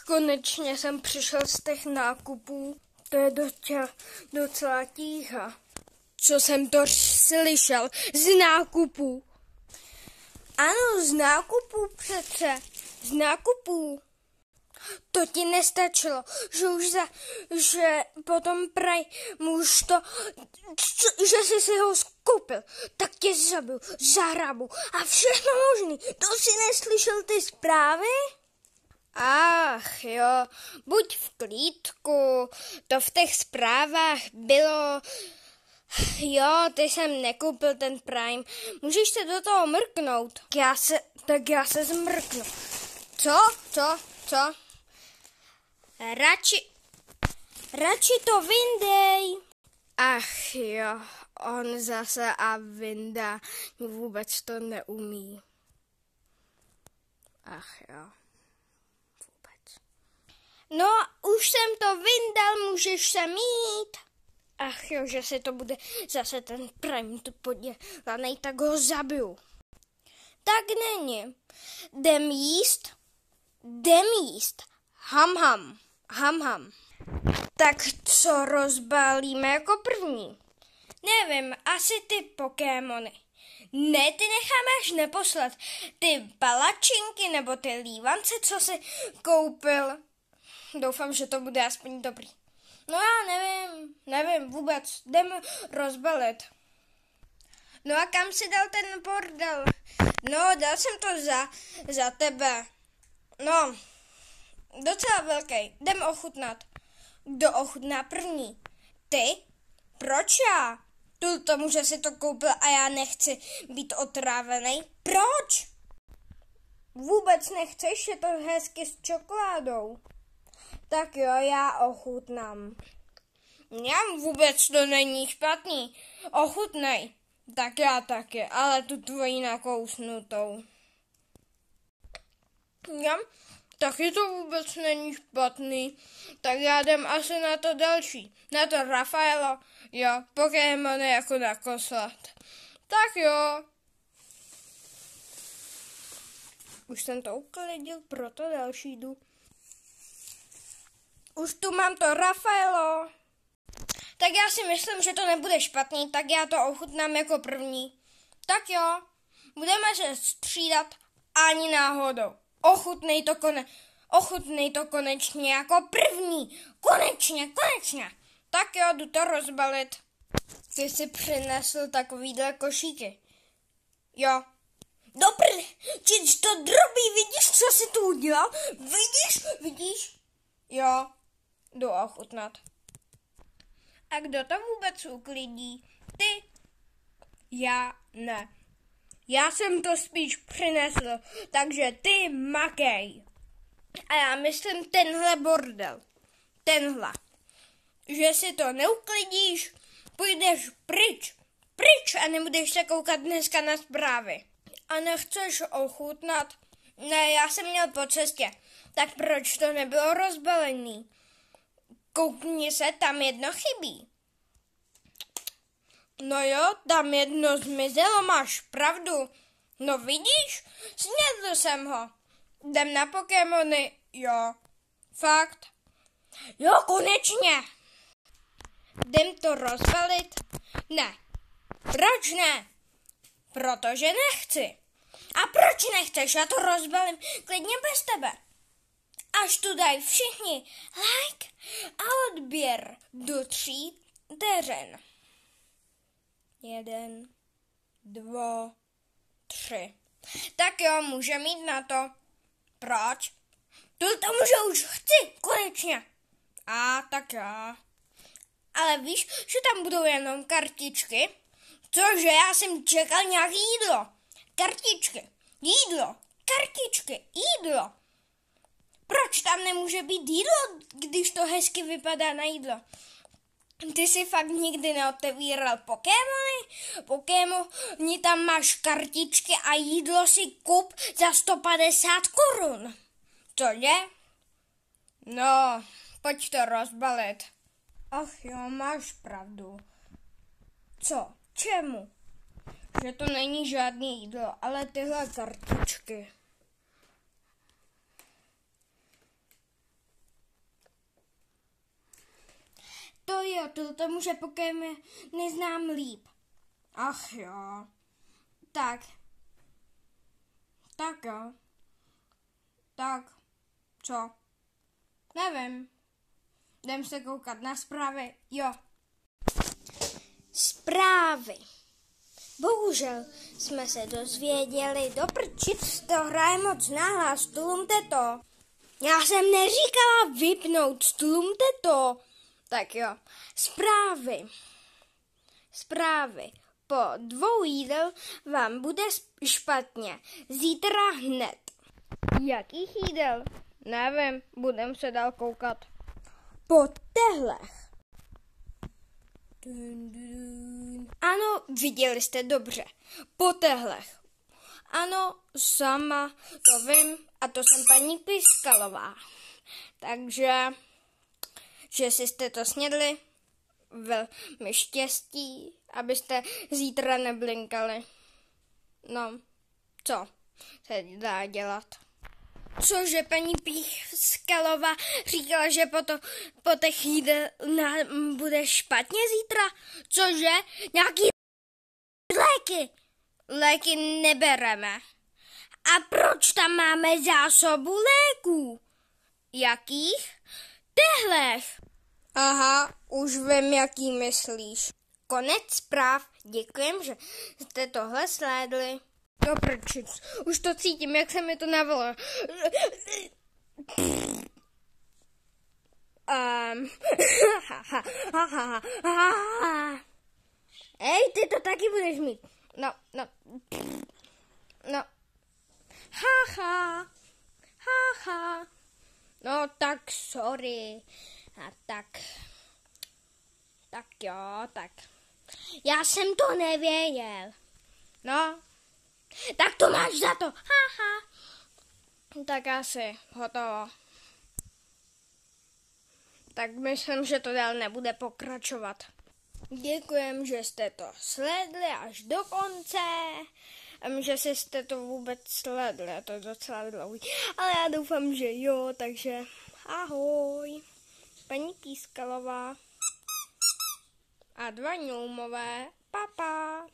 Konečně jsem přišel z těch nákupů. To je docela tíha. Co jsem to slyšel? Z nákupů. Ano, z nákupů přece. Z nákupů. To ti nestačilo, že potom praj muž to, že jsi si ho skoupil, tak tě zabil, zahrabu a všechno možný. To si neslyšel ty zprávy? Ach jo, buď v klídku, to v těch zprávách bylo. Jo, ty jsem nekoupil ten Prime. Můžeš se do toho mrknout? Tak já se zmrknu. Co? Radši to vyndej. Ach jo, on zase a vyndá. Vůbec to neumí. Ach jo, vůbec. No, už jsem to vyndal, můžeš se mít. Ach jo, že si to bude zase ten Prime tu podělanej, tak ho zabiju. Tak není. Jdem jíst. Ham. Tak co rozbalíme jako první? Nevím, asi ty Pokémony. Ne, ty necháme až neposlat. Ty palačinky nebo ty lívance, co jsi koupil. Doufám, že to bude aspoň dobrý. No já nevím vůbec. Jdeme rozbalit. No a kam si dal ten bordel? No, dal jsem to za tebe. No, docela velký. Jdem ochutnat. Kdo ochutná první? Ty? Proč já? Kvůli tomu, že si to koupil a já nechci být otrávený. Proč? Vůbec nechceš, je to hezky s čokoládou. Tak jo, já ochutnám. Já vůbec to není špatný. Ochutnej. Tak já taky, ale tu tvoji nakousnutou. Já, taky to vůbec není špatný. Tak já jdem asi na to další. Na to Rafaelo. Jo, Pokémony jako nakoslat. Tak jo. Už jsem to uklidil, proto další jdu. Už tu mám to Rafaelo. Tak já si myslím, že to nebude špatný, tak já to ochutnám jako první. Tak jo, budeme se střídat ani náhodou. Ochutnej to konečně jako první. Konečně. Tak jo, jdu to rozbalit. Ty jsi přinesl takovýhle košíky. Jo. Dobrý, čiž to drobí, vidíš, co jsi tu udělal? Vidíš? Jo, jdu ochutnat. A kdo to vůbec uklidí? Ty? Já ne. Já jsem to spíš přinesl, takže ty makej. A já myslím tenhle bordel. Tenhle. Že si to neuklidíš, půjdeš pryč a nebudeš se koukat dneska na zprávy. A nechceš ochutnat? Ne, já jsem měl po cestě. Tak proč to nebylo rozbalený? Koukni se, tam jedno chybí. No jo, tam jedno zmizelo, máš pravdu. No vidíš, snědl jsem ho. Jdem na Pokémony, jo. Fakt. Jo, konečně. Jdem to rozbalit? Ne. Proč ne? Protože nechci. A proč nechceš? Já to rozbalím klidně bez tebe. Až tu dají všichni like a odběr do 3 vteřin. 1, 2, 3. Tak jo, můžeme jít na to. Proč? Tomu, že už chci, konečně. A tak jo. Ale víš, že tam budou jenom kartičky? Cože, já jsem čekal nějaké jídlo. Kartičky, jídlo, kartičky, jídlo. Proč tam nemůže být jídlo, když to hezky vypadá na jídlo? Ty jsi fakt nikdy neotevíral Pokémoni, tam máš kartičky a jídlo si kup za 150 korun. Cože? No, pojď to rozbalit. Ach jo, máš pravdu. Co? Čemu? Že to není žádný jídlo, ale tyhle kartičky. jo, tohle může Pokémon neznám líp. Ach jo. Tak jo. Tak, co? Nevím. Jdem se koukat na zprávy, jo. Zprávy. Bohužel jsme se dozvěděli, do prčic to hraje moc nahlas, tlumte to. Já jsem neříkala vypnout, tlumte to. Tak jo, zprávy. Po 2 jídel vám bude špatně, zítra hned. Jakých jídel? Nevím, budem se dál koukat. Po tehlech. Ano, viděli jste dobře. Po tehlech. Ano, sama to vím a to jsem paní Pískalová. Takže, že si jste to snědli, velmi štěstí, abyste zítra neblinkali. No, co se dá dělat? Cože paní Pískalová říkala, že po těch jídel bude špatně zítra? Cože? Nějaký léky? Léky nebereme. A proč tam máme zásobu léků? Jakých? Tehlech. Aha, už vím, jaký myslíš. Konec zpráv. Děkujem, že jste tohle slédli. No prčic, už to cítím, jak se mi to navalo. Hej, ty to taky budeš mít. No. Haha. No tak sorry. A tak jo. Já jsem to nevěděl. No. Tak to máš za to. Haha. Tak asi hotovo. Tak myslím, že to dál nebude pokračovat. Děkujem, že jste to sledli až do konce. Že jste to vůbec sledli, a to je docela dlouhý. Ale já doufám, že jo, takže ahoj. Paní Pískalová a 2 ňoumové. Papa.